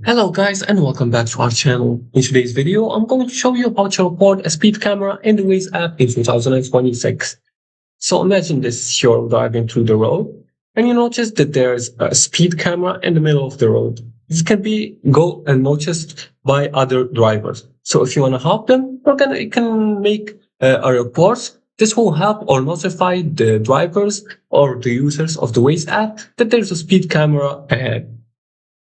Hello guys and welcome back to our channel. In today's video, I'm going to show you how to report a speed camera in the Waze app in 2026. So imagine this, you're driving through the road and you notice that there's a speed camera in the middle of the road. This can be go unnoticed by other drivers. So if you want to help them, you can make a report. This will help or notify the drivers or the users of the Waze app that there's a speed camera ahead.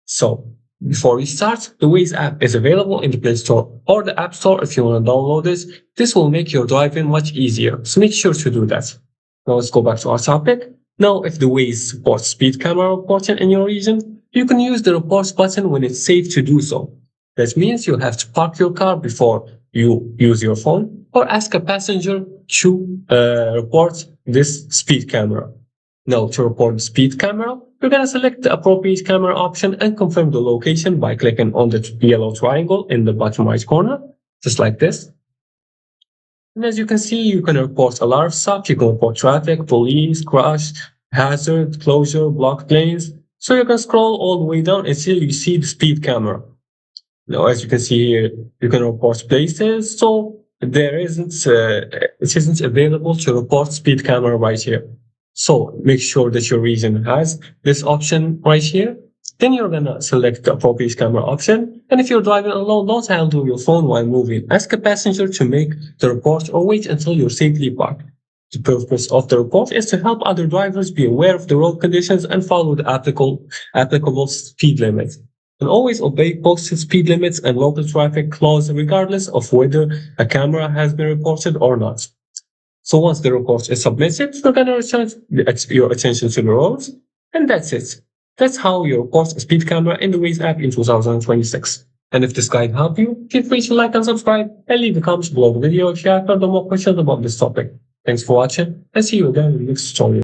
So before we start, the Waze app is available in the Play Store or the App Store if you want to download this. This will make your driving much easier, so make sure to do that. Now let's go back to our topic. Now, if the Waze supports speed camera reporting in your region, you can use the reports button when it's safe to do so. That means you'll have to park your car before you use your phone or ask a passenger to report this speed camera. Now, to report the speed camera, you're going to select the appropriate camera option and confirm the location by clicking on the yellow triangle in the bottom right corner, just like this. And as you can see, you can report a lot of stuff. You can report traffic, police, crash, hazard, closure, blocked lanes. So you can scroll all the way down until you see the speed camera. Now, as you can see here, you can report places. So it isn't available to report speed camera right here. So make sure that your region has this option right here. Then you're gonna select the appropriate camera option. And if you're driving alone, don't handle your phone while moving. Ask a passenger to make the report or wait until you're safely parked. The purpose of the report is to help other drivers be aware of the road conditions and follow the applicable speed limits. And always obey posted speed limits and local traffic laws regardless of whether a camera has been reported or not. So once the report is submitted, you're going to return your attention to the roads, and that's it. That's how you report a speed camera in the Waze app in 2026. And if this guide helped you, feel free to like and subscribe, and leave a comment below the video if you have further more questions about this topic. Thanks for watching, and see you again in the next tutorial.